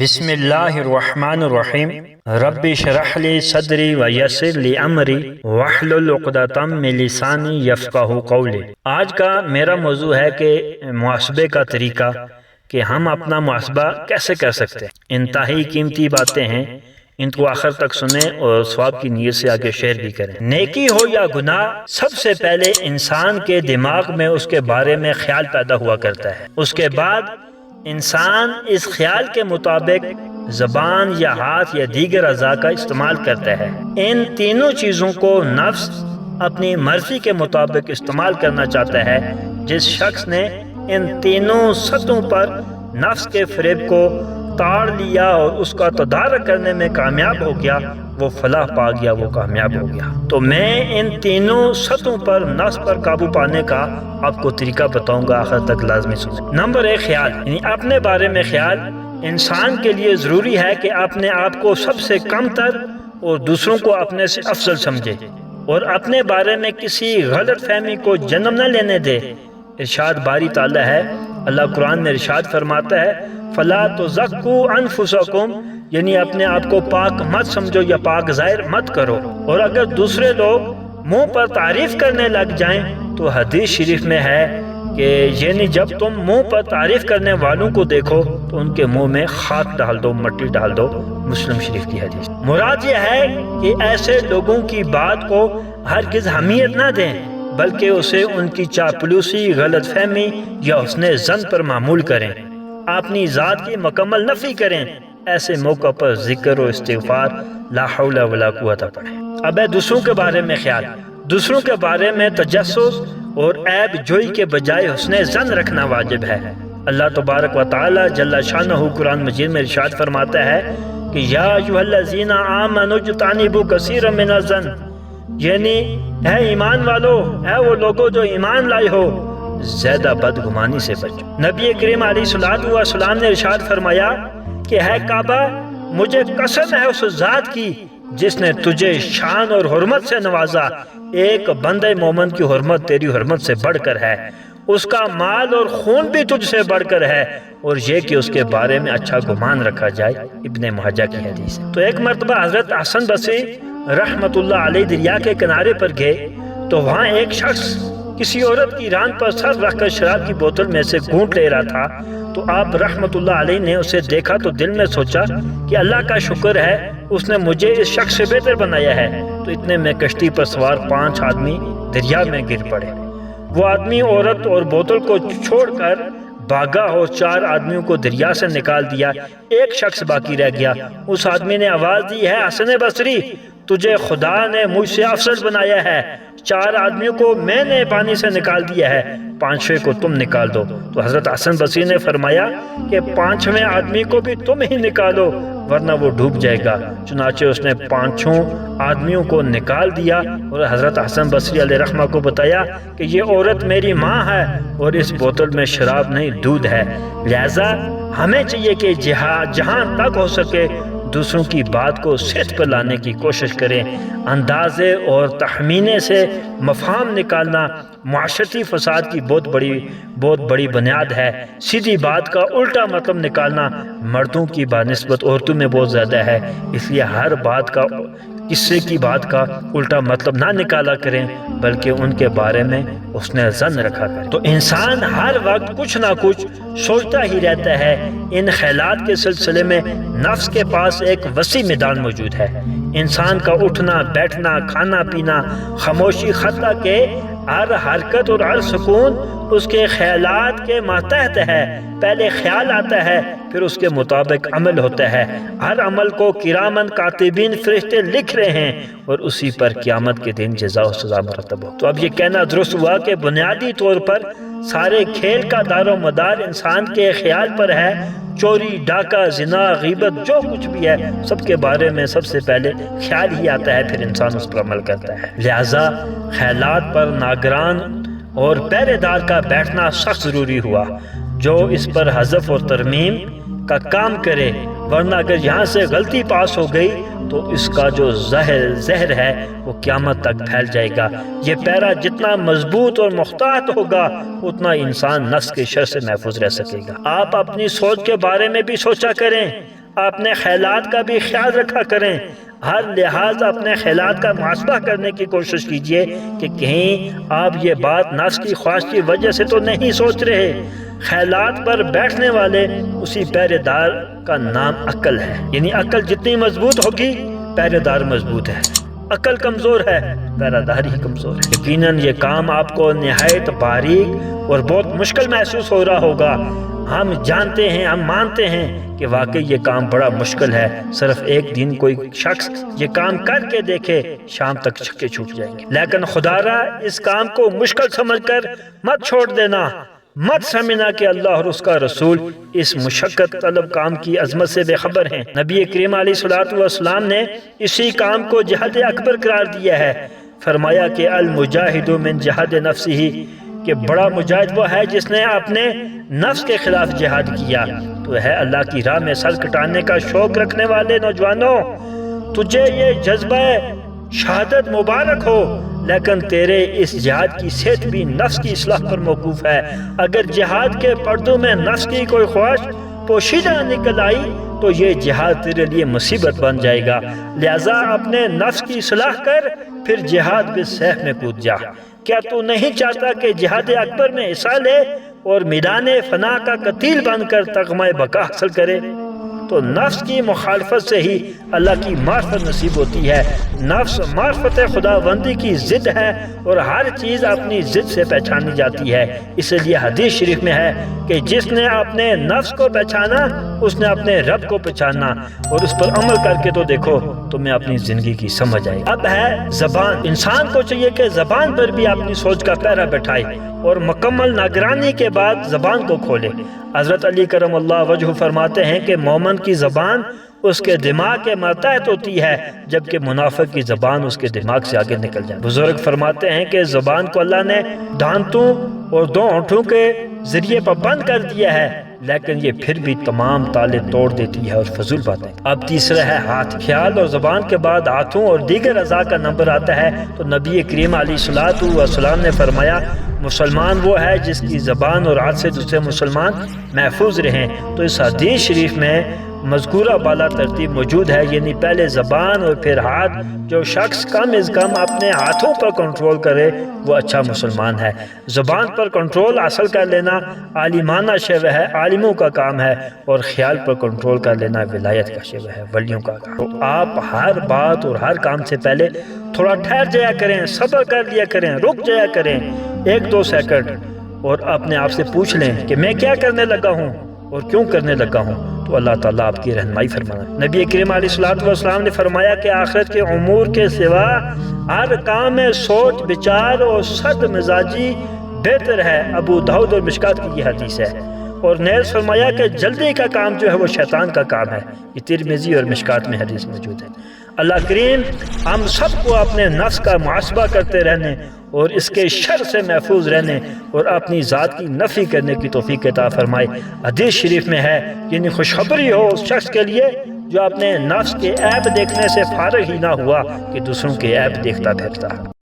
بسم اللہ الرحمن الرحیم رب اشرح لی صدری ویسر لی امری واحلل عقدۃ من لسانی یفقہوا قولی۔ آج کا میرا موضوع ہے کہ محاسبے کا طریقہ، کہ ہم اپنا محاسبہ کیسے کر سکتے ہیں۔ انتہائی قیمتی باتیں ہیں، ان کو آخر تک سنیں اور ثواب کی نیت سے آگے شیئر بھی کریں۔ نیکی ہو یا گناہ، سب سے پہلے انسان کے دماغ میں اس کے بارے میں خیال پیدا ہوا کرتا ہے۔ اس کے بعد انسان اس خیال کے مطابق زبان یا ہاتھ یا دیگر اعضاء کا استعمال کرتا ہے۔ ان تینوں چیزوں کو نفس اپنی مرضی کے مطابق استعمال کرنا چاہتا ہے۔ جس شخص نے ان تینوں سطحوں پر نفس کے فریب کو تاڑ لیا اور اس کا تدارک کرنے میں کامیاب ہو گیا، وہ فلاح پا گیا، وہ کامیاب ہو گیا۔ تو میں ان تینوں سطحوں پر نفس پر قابو پانے کا آپ کو طریقہ بتاؤں گا، آخر تک لازمی سنیں۔ نمبر 1، خیال، یعنی اپنے بارے میں خیال۔ انسان کے لیے ضروری ہے کہ اپنے آپ کو سب سے کم تر اور دوسروں کو اپنے سے افضل سمجھے اور اپنے بارے میں کسی غلط فہمی کو جنم نہ لینے دے۔ ارشاد باری تعالیٰ ہے، اللہ قرآن میں ارشاد فرماتا ہے، فَلَا تُزَكُّوا أَنفُسَكُمْ، یعنی اپنے آپ کو پاک مت سمجھو یا پاک ظاہر مت کرو۔ اور اگر دوسرے لوگ منہ پر تعریف کرنے لگ جائیں تو حدیث شریف میں ہے کہ یعنی جب تم منہ پر تعریف کرنے والوں کو دیکھو تو ان کے منہ میں خاک ڈال دو، مٹی ڈال دو۔ مسلم شریف کی حدیث۔ مراد یہ ہے کہ ایسے لوگوں کی بات کو ہرگز اہمیت نہ دیں، بلکہ اسے ان کی چاپلوسی، غلط فہمی یا حسن ظن پر معمول کریں۔ اپنی ذات کی مکمل نفی کریں۔ ایسے موقع پر ذکر و استغفار، لا حول ولا قوت پڑھیں۔ اب ہے دوسروں کے بارے میں خیال۔ دوسروں کے بارے میں تجسس اور عیب جوئی کے بجائے حسن ظن رکھنا واجب ہے۔ اللہ تبارک و تعالی جل شانہ قرآن مجید میں ارشاد فرماتا ہے کہ یا ایھا الذین آمنوا اجتنبوا کثیرا من الظن، یعنی اے ایمان والو، اے وہ لوگوں جو ایمان لائے ہو، زیادہ بدگمانی سے بچو۔ نبی کریم علیہ الصلوۃ والسلام نے ارشاد فرمایا کہ ہے کعبہ، مجھے قسم ہے اس ذات کی جس نے تجھے شان اور حرمت سے نوازا، ایک بندہ مومن کی حرمت تیری حرمت سے بڑھ کر ہے، اس کا مال اور خون بھی تجھ سے بڑھ کر ہے، اور یہ کہ اس کے بارے میں اچھا گمان رکھا جائے۔ ابن ماجہ کی حدیث ہے۔ تو ایک مرتبہ حضرت حسن بصری رحمت اللہ علیہ دریا کے کنارے پر گئے تو وہاں ایک شخص کسی عورت کی ران پر سر رکھ کر شراب کی بوتل میں سے گھونٹ لے رہا تھا۔ تو آپ رحمت اللہ علیہ نے اسے دیکھا تو دل میں سوچا کہ اللہ کا شکر ہے، اس نے مجھے اس شخص سے بہتر بنایا ہے۔ تو اتنے میں کشتی پر سوار 5 آدمی دریا میں گر پڑے۔ وہ آدمی عورت اور بوتل کو چھوڑ کر بھاگا اور 4 آدمیوں کو دریا سے نکال دیا۔ ایک شخص باقی رہ گیا۔ اس آدمی نے آواز دی، ہے حسن بصری، تجھے خدا نے مجھ سے افضل بنایا ہے۔ 4 آدمیوں کو میں نے پانی سے نکال دیا ہے، 5ویں کو تم نکال دو۔ تو حضرت حسن بصری نے فرمایا کہ 5ویں آدمی کو بھی تم ہی نکالو ورنہ وہ ڈوب جائے گا۔ چنانچہ اس نے 5 آدمیوں کو نکال دیا اور حضرت حسن بصری علیہ رحمہ کو بتایا کہ یہ عورت میری ماں ہے اور اس بوتل میں شراب نہیں، دودھ ہے۔ لہذا ہمیں چاہیے کہ جہاں تک ہو سکے دوسروں کی بات کو صحت پر لانے کی کوشش کریں۔ اندازے اور تخمینے سے مفہوم نکالنا معاشرتی فساد کی بہت بڑی بنیاد ہے۔ سیدھی بات کا الٹا مطلب نکالنا مردوں کی بنسبت عورتوں میں بہت زیادہ ہے، اس لیے ہر بات کا، قصے کی بات کا الٹا مطلب نہ نکالا کریں، بلکہ ان کے بارے میں حسن ظن رکھا کریں۔ تو انسان ہر وقت کچھ نہ کچھ سوچتا ہی رہتا ہے۔ ان خیالات کے سلسلے میں نفس کے پاس ایک وسیع میدان موجود ہے۔ انسان کا اٹھنا بیٹھنا، کھانا پینا، خاموشی، حتیٰ کہ ہر حرکت اور ہر سکون اس کے خیالات کے ماتحت ہے۔ پہلے خیال آتا ہے، پھر اس کے مطابق عمل ہوتا ہے۔ ہر عمل کو کرامن کاتبین فرشتے لکھ رہے ہیں اور اسی پر قیامت کے دن جزا و سزا مرتب ہو۔ تو اب یہ کہنا درست ہوا کہ بنیادی طور پر سارے کھیل کا دار و مدار انسان کے خیال پر ہے۔ چوری، ڈاکہ، زنا، غیبت، جو کچھ بھی ہے، سب کے بارے میں سب سے پہلے خیال ہی آتا ہے، پھر انسان اس پر عمل کرتا ہے۔ لہذا خیالات پر ناگران اور پہرے دار کا بیٹھنا سخت ضروری ہوا، جو اس پر حذف اور ترمیم کا کام کرے، ورنہ اگر یہاں سے غلطی پاس ہو گئی تو اس کا جو زہر ہے وہ قیامت تک پھیل جائے گا۔ یہ پیرا جتنا مضبوط اور محتاط ہوگا اتنا انسان نفس کے شر سے محفوظ رہ سکے گا۔ آپ اپنی سوچ کے بارے میں بھی سوچا کریں۔ اپنے خیالات کا بھی خیال رکھا کریں، ہر لحاظ اپنے خیالات کا محاسبہ کرنے کی کوشش کیجئے کہ کہیں آپ یہ بات نفس کی خواہش کی وجہ سے تو نہیں سوچ رہے۔ خیالات پر بیٹھنے والے اسی پہرے دار کا نام عقل ہے، یعنی عقل جتنی مضبوط ہوگی پہرے دار مضبوط ہے، عقل کمزور ہے پہرہ دار ہی کمزور ہے۔ یقیناً یہ کام آپ کو نہایت باریک اور بہت مشکل محسوس ہو رہا ہوگا، ہم جانتے ہیں، ہم مانتے ہیں کہ واقعی یہ کام بڑا مشکل ہے۔ صرف ایک دن کوئی شخص یہ کام کر کے دیکھے، شام تک چھکے چھوٹ جائیں گے، لیکن خدا را اس کام کو مشکل سمجھ کر مت چھوڑ دینا، مت سمجھنا کہ اللہ اور اس کا رسول اس مشقت طلب کام کی عظمت سے بے خبر ہیں۔ نبی کریم علیہ الصلوۃ والسلام نے اسی کام کو جہاد اکبر قرار دیا ہے، فرمایا کہ المجاہد من جہاد نفسہ، کہ بڑا مجاہد وہ ہے جس نے اپنے نفس کے خلاف جہاد کیا۔ تو ہے اللہ کی راہ میں سر کٹانے کا شوق رکھنے والے نوجوانوں، تجھے یہ جذبہ شہادت مبارک ہو، لیکن تیرے اس جہاد کی صحت بھی نفس کی اصلاح پر موقوف ہے۔ اگر جہاد کے پردوں میں نفس کی کوئی خواہش پوشیدہ نکل آئی تو یہ جہاد تیرے لیے مصیبت بن جائے گا، لہذا اپنے نفس کی اصلاح کر پھر جہاد بالسیف میں کود جا۔ کیا تو نہیں چاہتا کہ جہاد اکبر میں حصہ لے اور میدان فنا کا قتیل بن کر تغمہ بقا حاصل کرے؟ تو نفس کی مخالفت سے ہی اللہ کی معرفت نصیب ہوتی ہے۔ نفس معرفت خداوندی کی ضد ہے اور ہر چیز اپنی ضد سے پہچانی جاتی ہے۔ اس لیے حدیث شریف میں ہے کہ جس نے اپنے نفس کو پہچانا اس نے اپنے رب کو پہچانا، اور اس پر عمل کر کے تو دیکھو تمہیں اپنی زندگی کی سمجھ آئے۔ اب ہے زبان، انسان کو چاہیے کہ زبان پر بھی اپنی سوچ کا پہرا بٹھائے اور مکمل نگرانی کے بعد زبان کو کھولے۔ حضرت علی کرم اللہ وجہ فرماتے ہیں کہ مومن کی زبان اس کے دماغ کے ماتحت ہوتی ہے، جبکہ منافق کی زبان اس کے دماغ سے آگے نکل جائے۔ بزرگ فرماتے ہیں کہ زبان کو اللہ نے دانتوں اور دو ہونٹوں کے ذریعے پر بند کر دیا ہے، لیکن یہ پھر بھی تمام تالے توڑ دیتی ہے اور فضول باتیں۔ اب تیسرا ہے ہاتھ۔ خیال اور زبان کے بعد ہاتھوں اور دیگر اعضاء کا نمبر آتا ہے، تو نبی کریم علیہ الصلوۃ والسلام نے فرمایا مسلمان وہ ہے جس کی زبان اور ہاتھ سے دوسرے مسلمان محفوظ رہیں۔ تو اس حدیث شریف میں مذکورہ بالا ترتیب موجود ہے، یعنی پہلے زبان اور پھر ہاتھ۔ جو شخص کم از کم اپنے ہاتھوں پر کنٹرول کرے وہ اچھا مسلمان ہے۔ زبان پر کنٹرول حاصل کر لینا عالمانہ شیوہ ہے، عالموں کا کام ہے، اور خیال پر کنٹرول کر لینا ولایت کا شیوہ ہے، ولیوں کا کام۔ تو آپ ہر بات اور ہر کام سے پہلے تھوڑا ٹھہر جایا کریں، صبر کر لیا کریں، رک جایا کریں 1-2 سیکنڈ، اور اپنے آپ سے پوچھ لیں کہ میں کیا کرنے لگا ہوں اور کیوں کرنے لگا ہوں، تو اللہ تعالیٰ آپ کی رہنمائی فرمانا۔ نبی کریم علیہ الصلوۃ والسلام نے فرمایا کہ آخرت کے امور کے سوا ہر کام میں سوچ بچار اور صد مزاجی بہتر ہے۔ ابو داؤد اور مشکات کی یہ حدیث ہے۔ اور نیز فرمایا کہ جلدی کا کام جو ہے وہ شیطان کا کام ہے۔ یہ ترمذی اور مشکات میں حدیث موجود ہے۔ اللہ کریم ہم سب کو اپنے نفس کا محاسبہ کرتے رہنے اور اس کے شر سے محفوظ رہنے اور اپنی ذات کی نفی کرنے کی توفیق عطا فرمائے۔ حدیث شریف میں ہے، یعنی خوشخبری ہو اس شخص کے لیے جو اپنے نفس کے عیب دیکھنے سے فارغ ہی نہ ہوا کہ دوسروں کے عیب دیکھتا پھرتا۔